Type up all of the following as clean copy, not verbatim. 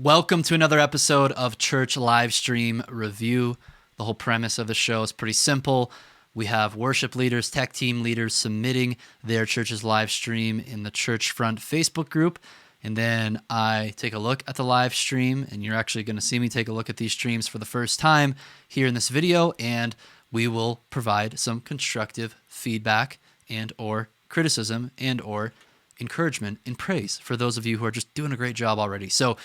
Welcome to another episode of Church Livestream Review. The whole premise of the show is pretty simple. We have worship leaders, tech team leaders submitting their church's live stream in the Churchfront Facebook group. And then I take a look at the live stream, and you're actually going to see me take a look at these streams for the first time here in this video, and we will provide some constructive feedback and or criticism and or encouragement and praise for those of you who are just doing a great job already. So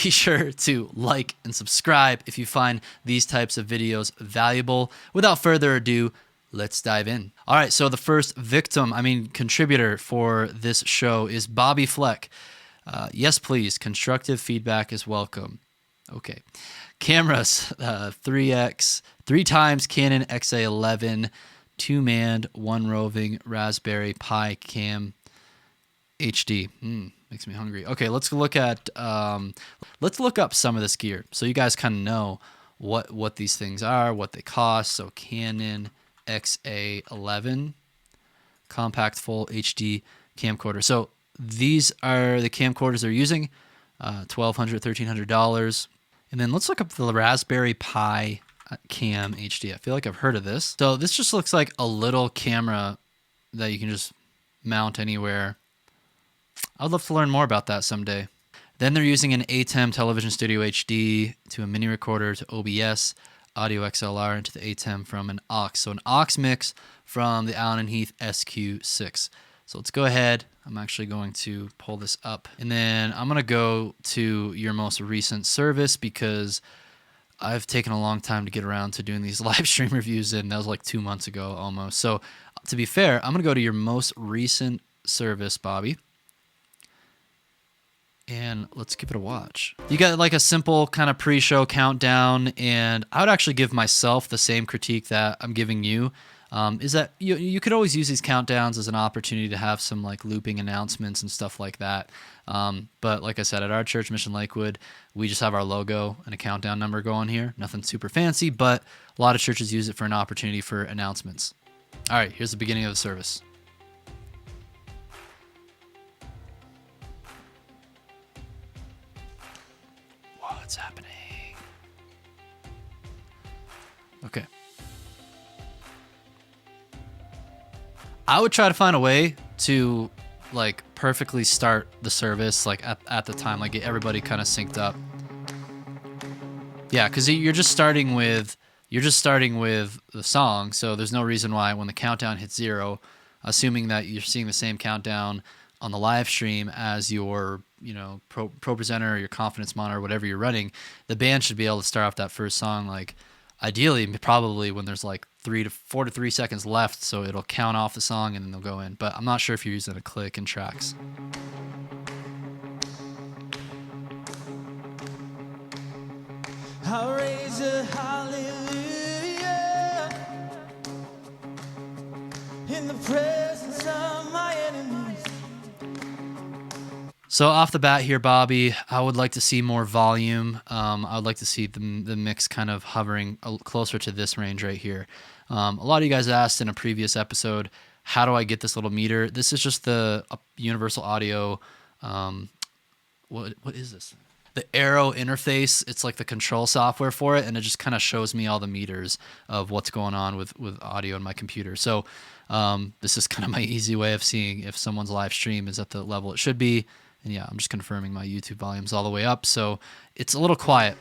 be sure to like and subscribe if you find these types of videos valuable. Without further ado, let's dive in. All right, so the first contributor for this show is Bobby Fleck. Yes, please, constructive feedback is welcome. Okay. Cameras, 3 times Canon XA11, 2-manned, 1 roving Raspberry Pi Cam HD. Makes me hungry. Okay, let's look up some of this gear so you guys kind of know what these things are, what they cost. So Canon XA11 compact full HD camcorder. So these are the camcorders they're using, $1,200, $1,300. And then let's look up the Raspberry Pi Cam HD. I feel like I've heard of this. So this just looks like a little camera that you can just mount anywhere. I'd love to learn more about that someday. Then they're using an ATEM Television Studio HD to a mini recorder to OBS, audio XLR into the ATEM from an aux. So an aux mix from the Allen & Heath SQ6. So let's go ahead. I'm actually going to pull this up. And then I'm going to go to your most recent service because I've taken a long time to get around to doing these live stream reviews, and that was like 2 months ago almost. So to be fair, I'm going to go to your most recent service, Bobby. And let's give it a watch. You got like a simple kind of pre-show countdown, and I would actually give myself the same critique that I'm giving you. Is that you could always use these countdowns as an opportunity to have some like looping announcements and stuff like that. But like I said, at our church, Mission Lakewood, we just have our logo and a countdown number going here. Nothing super fancy, but a lot of churches use it for an opportunity for announcements. All right, here's the beginning of the service. What's happening? Okay. I would try to find a way to like perfectly start the service like at the time, like get everybody kind of synced up. Yeah, because you're just starting with the song, so there's no reason why when the countdown hits 0, assuming that you're seeing the same countdown on the live stream as your pro presenter or your confidence monitor, whatever you're running, the band should be able to start off that first song like ideally probably when there's like 4 to 3 seconds left, so it'll count off the song and then they'll go in. But I'm not sure if you're using a click and tracks. I'll raise a hallelujah in the presence of my enemies. So off the bat here, Bobby, I would like to see more volume. I would like to see the mix kind of hovering closer to this range right here. A lot of you guys asked in a previous episode, how do I get this little meter? This is just the Universal Audio. What is this? The Arrow interface. It's like the control software for it, and it just kind of shows me all the meters of what's going on with audio in my computer. So this is kind of my easy way of seeing if someone's live stream is at the level it should be. And yeah, I'm just confirming my YouTube volume's all the way up, so it's a little quiet.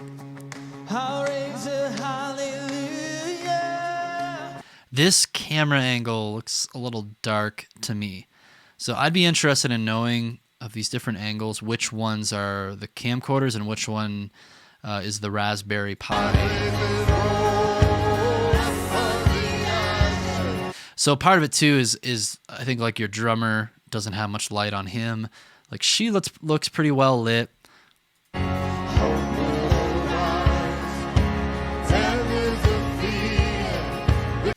I'll raise a hallelujah. This camera angle looks a little dark to me. So I'd be interested in knowing of these different angles, which ones are the camcorders and which one is the Raspberry Pi. So part of it too is I think like your drummer doesn't have much light on him. Like she looks pretty well lit.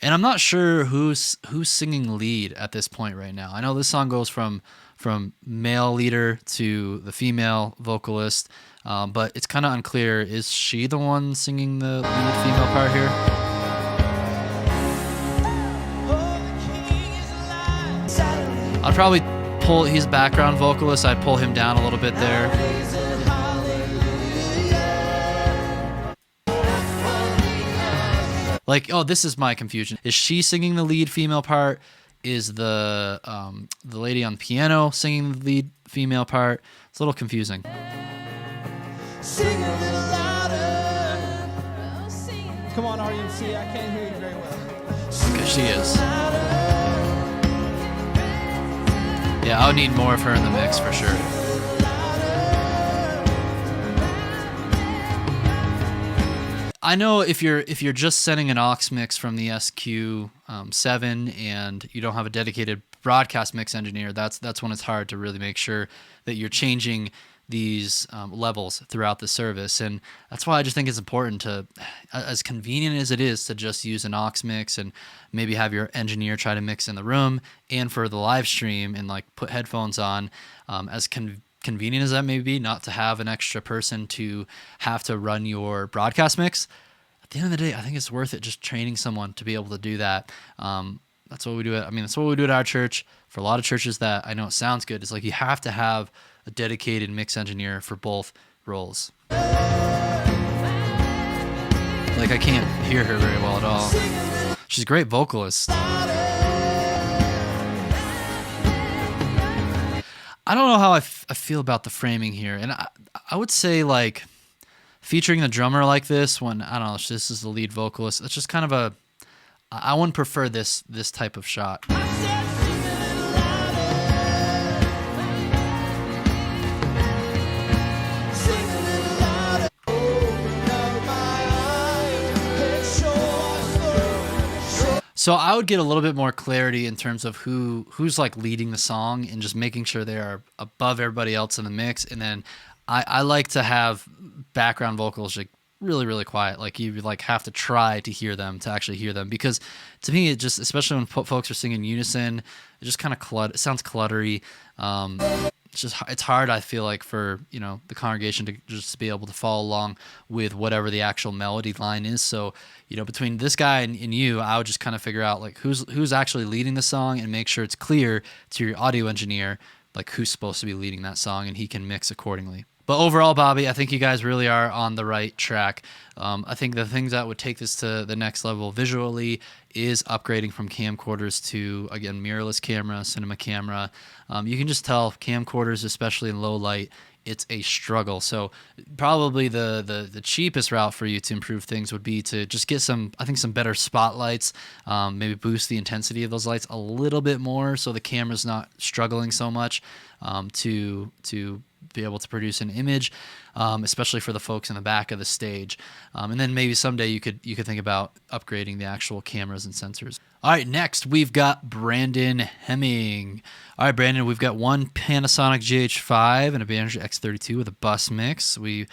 And I'm not sure who's singing lead at this point right now. I know this song goes from male leader to the female vocalist, but it's kind of unclear. Is she the one singing the lead female part here? I'd probably pull, he's background vocalist, I'd pull him down a little bit there. Like, oh, this is my confusion. Is she singing the lead female part? Is the lady on piano singing the lead female part? It's a little confusing. Sing a little louder. Come on, RUMC, I can't hear you very well. Okay, she is. Yeah, I'll need more of her in the mix for sure. I know if you're just sending an aux mix from the SQ7 and you don't have a dedicated broadcast mix engineer, that's when it's hard to really make sure that you're changing these levels throughout the service. And that's why I just think it's important to, as convenient as it is to just use an aux mix and maybe have your engineer try to mix in the room and for the live stream and like put headphones on, as convenient as that may be, not to have an extra person to have to run your broadcast mix. At the end of the day, I think it's worth it just training someone to be able to do that. That's what we do. That's what we do at our church. For a lot of churches that I know it sounds good, it's like you have to have a dedicated mix engineer for both roles. Like I can't hear her very well at all. She's a great vocalist. I don't know how I feel about the framing here. And I would say, like, featuring the drummer like this when, I don't know, this is the lead vocalist, it's just kind of I wouldn't prefer this type of shot. So I would get a little bit more clarity in terms of who's like leading the song and just making sure they are above everybody else in the mix. And then I like to have background vocals like really, really quiet. Like you like have to try to hear them to actually hear them, because to me it just, especially when folks are singing unison, it just kind of it sounds cluttery. It's hard, I feel like, for the congregation to just be able to follow along with whatever the actual melody line is. So between this guy and you, I would just kind of figure out like who's actually leading the song and make sure it's clear to your audio engineer like who's supposed to be leading that song, and he can mix accordingly. But overall, Bobby, I think you guys really are on the right track. I think the things that would take this to the next level visually is upgrading from camcorders to, again, mirrorless camera, cinema camera. You can just tell camcorders, especially in low light, it's a struggle. So probably the cheapest route for you to improve things would be to just get some better spotlights, maybe boost the intensity of those lights a little bit more so the camera's not struggling so much to be able to produce an image, especially for the folks in the back of the stage. And then maybe someday you could think about upgrading the actual cameras and sensors. All right, next we've got Brandon Hemming. All right, Brandon, we've got one Panasonic GH5 and a Behringer X32 with a bus mix. We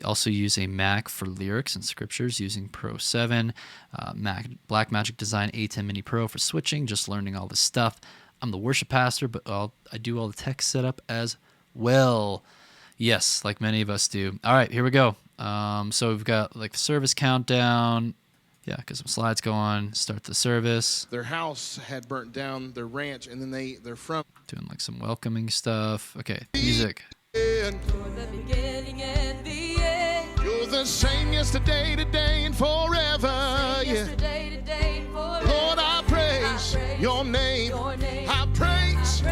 also use a Mac for lyrics and scriptures using Pro 7, Blackmagic Design A10 Mini Pro for switching, just learning all this stuff. I'm the worship pastor, but I do all the tech setup as well. Yes, like many of us do. All right, here we go. So we've got like the service countdown. Yeah, because some slides go on. Start the service. Their house had burnt down, their ranch, and then they're from doing like some welcoming stuff. Okay, music. You're the same yesterday, today, and forever. Yeah. Lord, I praise your name. I praise.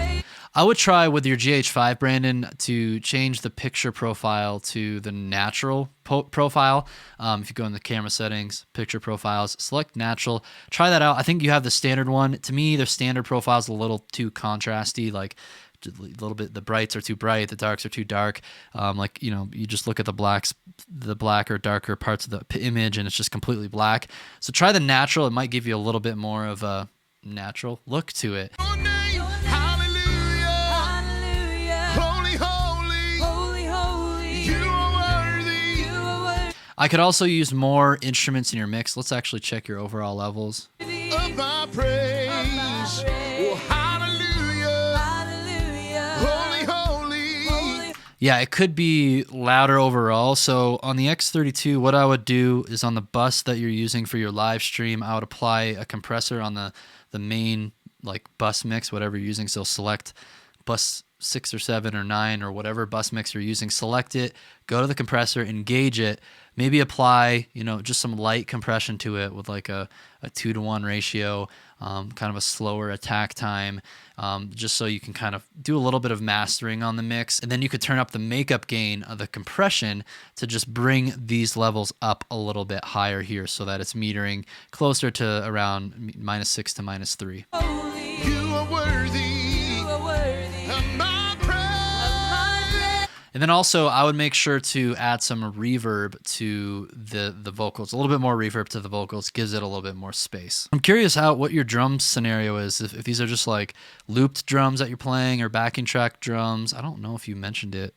I would try with your GH5, Brandon, to change the picture profile to the natural profile. If you go in the camera settings, picture profiles, select natural. Try that out. I think you have the standard one. To me, the standard profile is a little too contrasty. Like a little bit, the brights are too bright, the darks are too dark. You just look at the black or darker parts of the image, and it's just completely black. So try the natural. It might give you a little bit more of a natural look to it. I could also use more instruments in your mix. Let's actually check your overall levels. Of my praise. Oh, hallelujah. Holy, holy. Yeah, it could be louder overall. So on the X32, what I would do is on the bus that you're using for your live stream, I would apply a compressor on the main like bus mix, whatever you're using. So select bus 6 or 7 or 9 or whatever bus mix you're using, select it, go to the compressor, engage it, maybe apply, just some light compression to it with like a 2-to-1 ratio, kind of a slower attack time, just so you can kind of do a little bit of mastering on the mix. And then you could turn up the makeup gain of the compression to just bring these levels up a little bit higher here so that it's metering closer to around -6 to -3. You are worthy of my praise. And then also I would make sure to add some reverb to the vocals, a little bit more reverb to the vocals, gives it a little bit more space. I'm curious what your drum scenario is, if these are just like looped drums that you're playing or backing track drums. I don't know if you mentioned it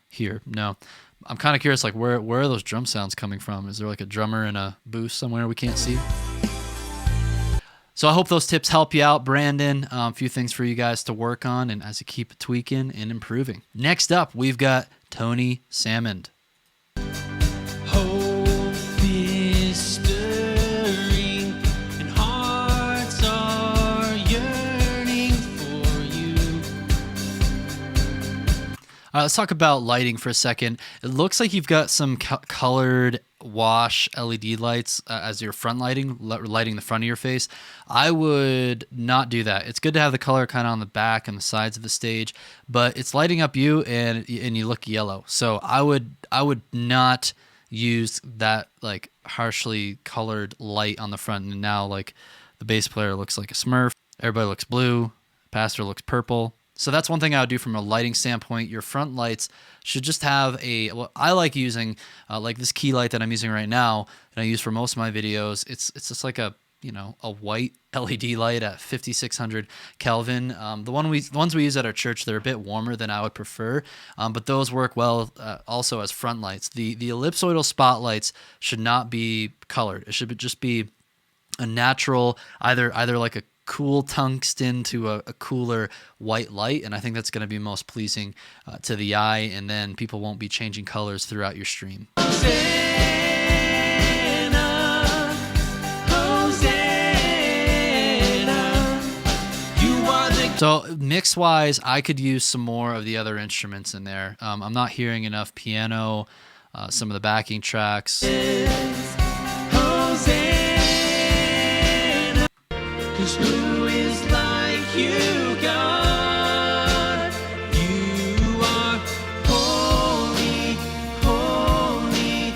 here. No. I'm kind of curious, like where are those drum sounds coming from? Is there like a drummer in a booth somewhere we can't see? So I hope those tips help you out, Brandon. A few things for you guys to work on and as you keep tweaking and improving. Next up, we've got Tony Salmond. Hope is stirring and hearts are yearning for you. Let's talk about lighting for a second. It looks like you've got some colored wash LED lights as your front lighting the front of your face. I would not do that. It's good to have the color kind of on the back and the sides of the stage, but it's lighting up you and you look yellow. So I would not use that like harshly colored light on the front. And now like the bass player looks like a Smurf. Everybody looks blue. Pastor looks purple. So that's one thing I would do from a lighting standpoint. Your front lights should just have I like using like this key light that I'm using right now, and I use for most of my videos. It's just like a white LED light at 5600 Kelvin. The ones we use at our church, they're a bit warmer than I would prefer, but those work well also as front lights. The ellipsoidal spotlights should not be colored. It should just be a natural, either like a cool tungsten to a cooler white light, and I think that's going to be most pleasing to the eye, and then people won't be changing colors throughout your stream. So mix-wise, I could use some more of the other instruments in there. I'm not hearing enough piano, some of the backing tracks. Who is like you, God? You are holy, holy.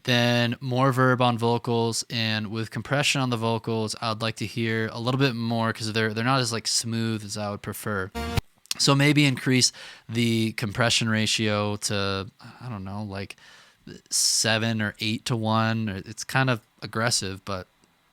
Then more verb on vocals, and with compression on the vocals, I'd like to hear a little bit more because they're not as like smooth as I would prefer. So maybe increase the compression ratio to, I don't know, like 7 or 8 to 1. It's kind of aggressive, but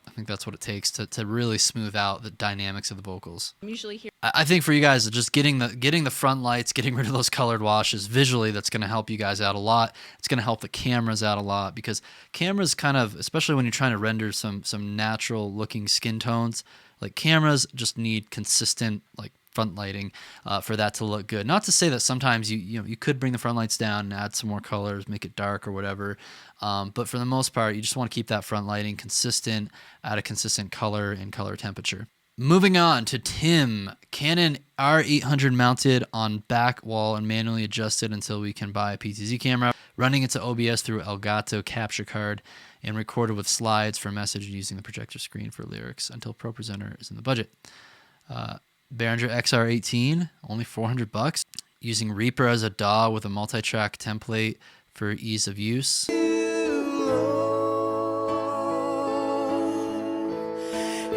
I think that's what it takes to really smooth out the dynamics of the vocals. I'm usually here. I think for you guys, just getting the front lights, getting rid of those colored washes visually, that's going to help you guys out a lot. It's going to help the cameras out a lot, because cameras kind of, especially when you're trying to render some natural looking skin tones, like cameras just need consistent like front lighting for that to look good. Not to say that sometimes you could bring the front lights down and add some more colors, make it dark or whatever. But for the most part, you just want to keep that front lighting consistent, add a consistent color and color temperature. Moving on to Tim. Canon R800 mounted on back wall and manually adjusted until we can buy a PTZ camera. Running into OBS through Elgato capture card and recorded with slides for message using the projector screen for lyrics until Pro Presenter is in the budget. Behringer XR18, only $400. Using Reaper as a DAW with a multi-track template for ease of use.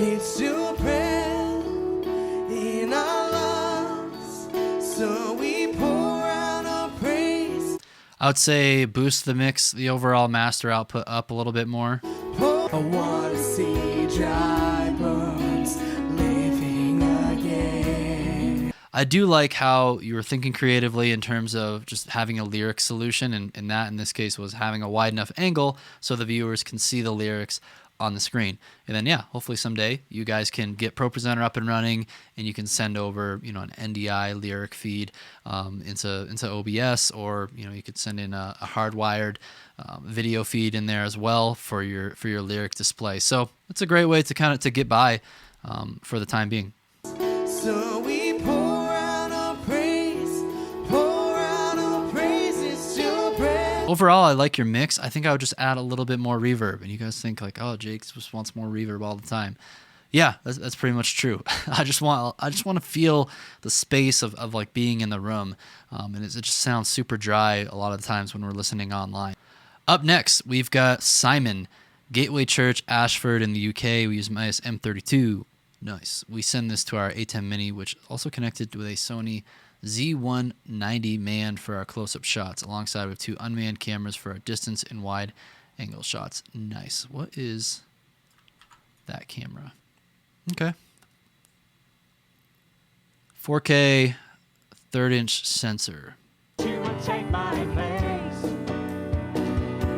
It's your breath in our lungs, so we pour out our praise. I would say boost the mix, the overall master output up a little bit more. I want to see dry bones living again. I do like how you were thinking creatively in terms of just having a lyric solution, and that in this case was having a wide enough angle so the viewers can see the lyrics on the screen. And then hopefully someday you guys can get Pro Presenter up and running, and you can send over an NDI lyric feed into OBS, or you could send in a hardwired video feed in there as well for your lyric display. So it's a great way to get by for the time being. So we pour out our praise. Overall, I like your mix. I think I would just add a little bit more reverb. And you guys think like, oh, Jake just wants more reverb all the time. Yeah, that's pretty much true. I just want to feel the space of like being in the room, and it just sounds super dry a lot of the times when we're listening online. Up next, we've got Salmond, Gateway Church, Ashford in the UK. We use minus M32. Nice. We send this to our A10 Mini, which is also connected with a Sony Z190 manned for our close-up shots, alongside with 2 unmanned cameras for our distance and wide angle shots. Nice. What is that camera? Okay. 4K 3rd-inch sensor. You would take my place,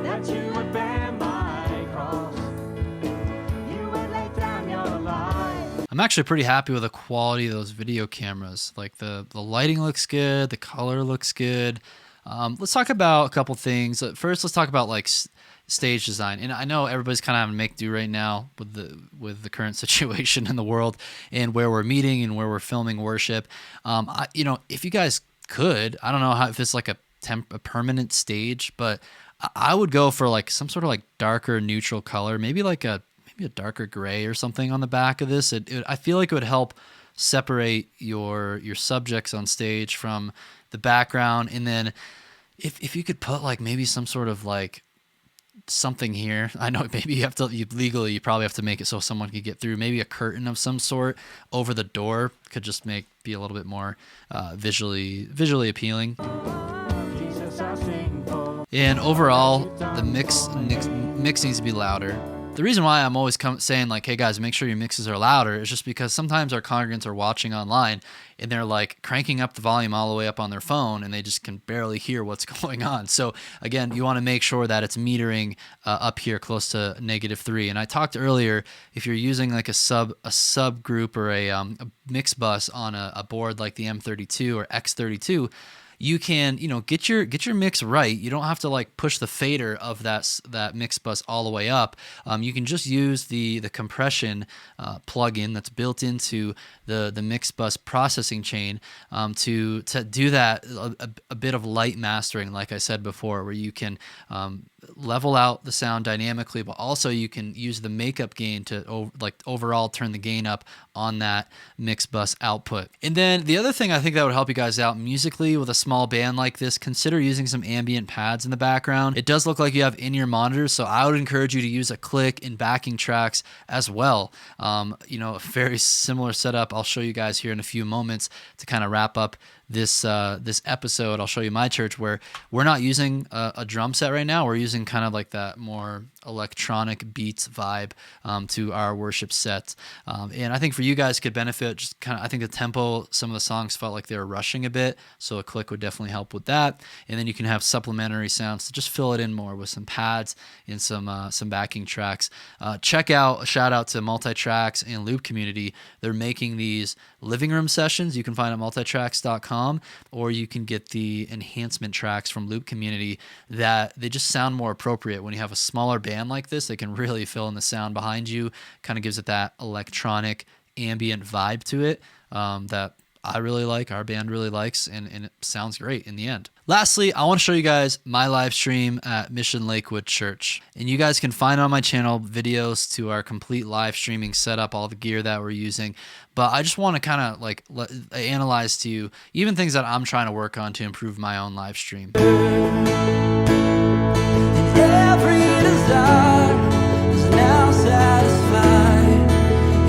that you would bear my cross, you would lay down your life. I'm actually pretty happy with the quality of those video cameras. Like the lighting looks good, the color looks good. Let's talk about a couple things. First, let's talk about like stage design. And I know everybody's kind of having to make do right now with the current situation in the world and where we're meeting and where we're filming worship. If you guys could, I don't know if it's like a permanent stage, but I would go for like some sort of like darker neutral color, maybe a darker gray or something on the back of this. I feel like it would help separate your subjects on stage from the background. And then if you could put like maybe some sort of like something here. I know maybe you probably have to make it so someone could get through. Maybe a curtain of some sort over the door could just be a little bit more visually appealing. And overall, the mix needs to be louder. The reason why I'm always saying like, hey guys, make sure your mixes are louder is just because sometimes our congregants are watching online and they're like cranking up the volume all the way up on their phone and they just can barely hear what's going on. So again, you want to make sure that it's metering up here close to -3. And I talked earlier, if you're using like a subgroup or a mix bus on a board like the M32 or X32, you can, get your mix right. You don't have to like push the fader of that mix bus all the way up. You can just use the compression plugin that's built into the mix bus processing chain to do that a bit of light mastering, like I said before, where you can level out the sound dynamically, but also you can use the makeup gain to overall turn the gain up on that mix bus output. And then the other thing I think that would help you guys out musically with a small band like this, consider using some ambient pads in the background. It does look like you have in-ear monitors, so I would encourage you to use a click in backing tracks as well. A very similar setup I'll show you guys here in a few moments to kind of wrap up this episode. I'll show you my church where we're not using a drum set right now. We're using kind of like that more electronic beats vibe to our worship set. And I think for you guys could benefit just kind of, I think the tempo, some of the songs felt like they were rushing a bit. So a click would definitely help with that. And then you can have supplementary sounds to just fill it in more with some pads and some backing tracks. Check out, a shout out to Multitracks and Loop Community. They're making these living room sessions. You can find at multitracks.com, or you can get the enhancement tracks from Loop Community that they just sound more appropriate when you have a smaller band like this. They can really fill in the sound behind you, kind of gives it that electronic ambient vibe to it that I really like, our band really likes, and it sounds great in the end. Lastly, I want to show you guys my live stream at Mission Lakewood Church. And you guys can find on my channel videos to our complete live streaming setup, all the gear that we're using. But I just want to kind of like analyze to you even things that I'm trying to work on to improve my own live stream. Every desire is now satisfied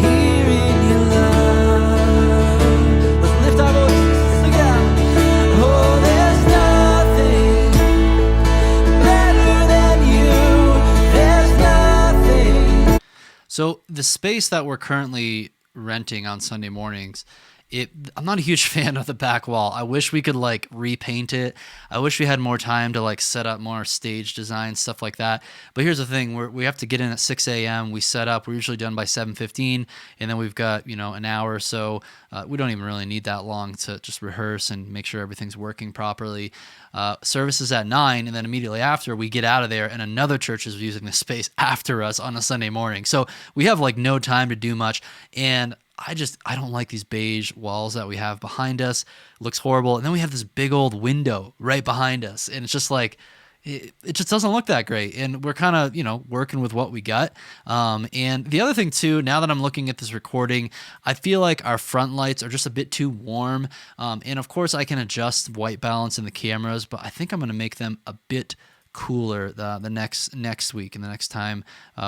here in your love. Let's lift our voices together. Oh, there's nothing better than you. There's nothing. So the space that we're currently renting on Sunday mornings, I'm not a huge fan of the back wall. I wish we could like repaint it. I wish we had more time to like set up more stage design, stuff like that. But here's the thing, we have to get in at 6 a.m. We set up, we're usually done by 7:15, and then we've got, an hour or so. We don't even really need that long to just rehearse and make sure everything's working properly. Service is at 9, and then immediately after we get out of there, and another church is using the space after us on a Sunday morning. So we have like no time to do much, and I don't like these beige walls that we have behind us. It looks horrible. And then we have this big old window right behind us. And it's just like, it just doesn't look that great. And we're kind of, working with what we got. And the other thing too, now that I'm looking at this recording, I feel like our front lights are just a bit too warm. And of course I can adjust white balance in the cameras, but I think I'm going to make them a bit cooler the next week and the next time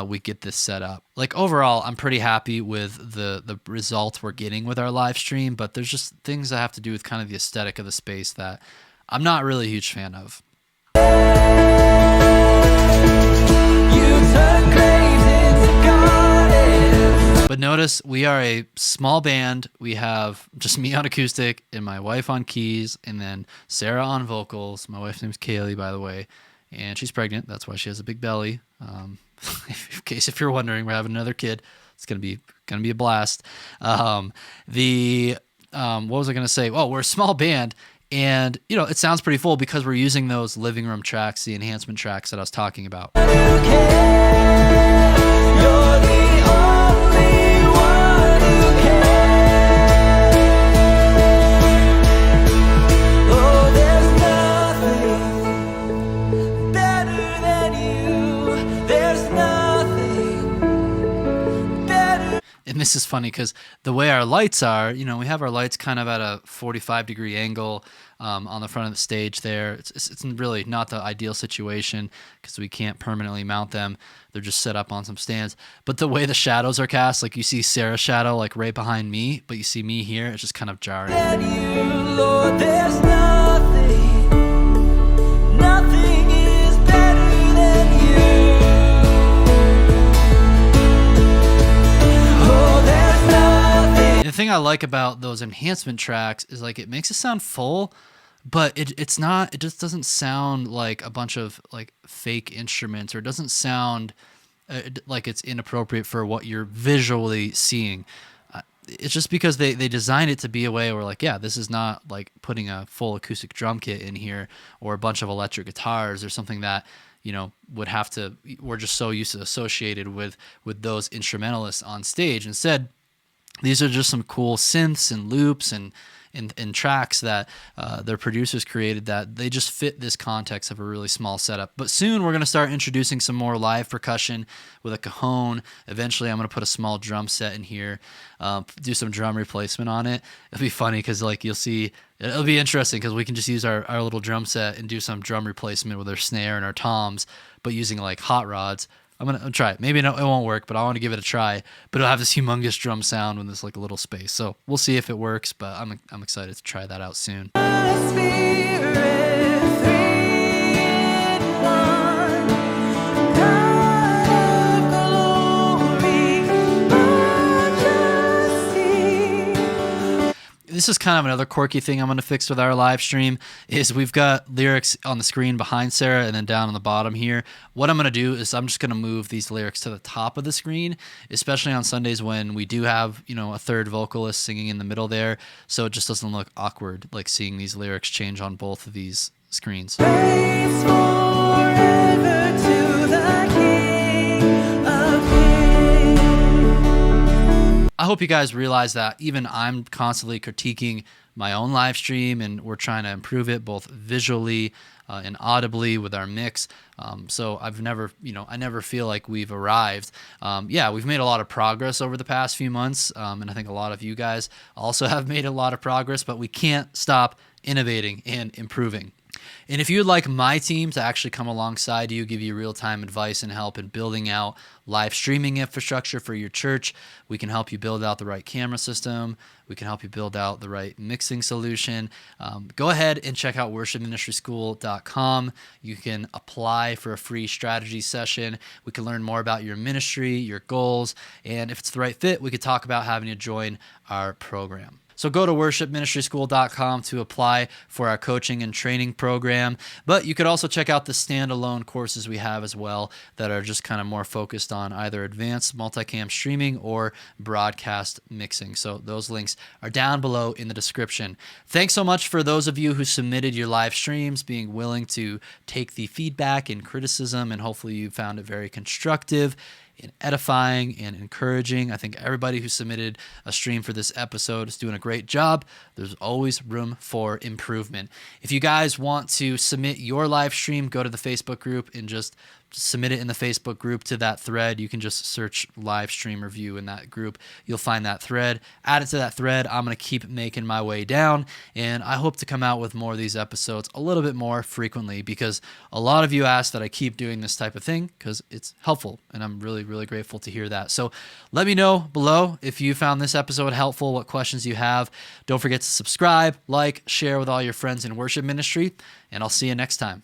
we get this set up. Like overall, I'm pretty happy with the results we're getting with our live stream, but there's just things that have to do with kind of the aesthetic of the space that I'm not really a huge fan of. But notice we are a small band. We have just me on acoustic and my wife on keys, and then Sarah on vocals. My wife's name's Kaylee, by the way, and she's pregnant. That's why she has a big belly. In case if you're wondering, we're having another kid. It's gonna be a blast. What was I gonna say? Oh, we're a small band. And, it sounds pretty full because we're using those living room tracks, the enhancement tracks that I was talking about. And this is funny because the way our lights are, we have our lights kind of at a 45-degree angle on the front of the stage there. It's really not the ideal situation because we can't permanently mount them. They're just set up on some stands. But the way the shadows are cast, like you see Sarah's shadow like right behind me, but you see me here, it's just kind of jarring. Lord, there's nothing is better than you. The thing I like about those enhancement tracks is like it makes it sound full, but it's not. It just doesn't sound like a bunch of like fake instruments, or it doesn't sound like it's inappropriate for what you're visually seeing. It's just because they designed it to be a way where like, yeah, this is not like putting a full acoustic drum kit in here or a bunch of electric guitars or something that would have to. We're just so used to associated with those instrumentalists on stage. Instead, these are just some cool synths and loops and tracks that their producers created that they just fit this context of a really small setup. But soon we're going to start introducing some more live percussion with a cajon. Eventually I'm going to put a small drum set in here, do some drum replacement on it. It'll be funny because like you'll see, it'll be interesting because we can just use our little drum set and do some drum replacement with our snare and our toms, but using like hot rods. I'm gonna try it. Maybe it won't work, but I want to give it a try. But it'll have this humongous drum sound with this like a little space. So we'll see if it works. But I'm excited to try that out soon. This is kind of another quirky thing I'm going to fix with our live stream is we've got lyrics on the screen behind Sarah and then down on the bottom here. What I'm going to do is I'm just going to move these lyrics to the top of the screen, especially on Sundays when we do have, a third vocalist singing in the middle there. So it just doesn't look awkward like seeing these lyrics change on both of these screens. Praise forever to the King of Kings. I hope you guys realize that even I'm constantly critiquing my own live stream, and we're trying to improve it both visually and audibly with our mix. So I never feel like we've arrived. We've made a lot of progress over the past few months, and I think a lot of you guys also have made a lot of progress, but we can't stop innovating and improving. And if you'd like my team to actually come alongside you, give you real-time advice and help in building out live streaming infrastructure for your church, we can help you build out the right camera system. We can help you build out the right mixing solution. Go ahead and check out worshipministryschool.com. You can apply for a free strategy session. We can learn more about your ministry, your goals, and if it's the right fit, we could talk about having you join our program. So go to worshipministryschool.com to apply for our coaching and training program. But you could also check out the standalone courses we have as well that are just kind of more focused on either advanced multicam streaming or broadcast mixing. So those links are down below in the description. Thanks so much for those of you who submitted your live streams, being willing to take the feedback and criticism, and hopefully you found it very constructive. and edifying and encouraging. I think everybody who submitted a stream for this episode is doing a great job. There's always room for improvement. If you guys want to submit your live stream, go to the Facebook group and just submit it in the Facebook group to that thread. You can just search live stream review in that group. You'll find that thread. Add it to that thread. I'm going to keep making my way down, and I hope to come out with more of these episodes a little bit more frequently, because a lot of you asked that I keep doing this type of thing because it's helpful, and I'm really, really grateful to hear that. So let me know below if you found this episode helpful, what questions you have. Don't forget to subscribe, like, share with all your friends in worship ministry, and I'll see you next time.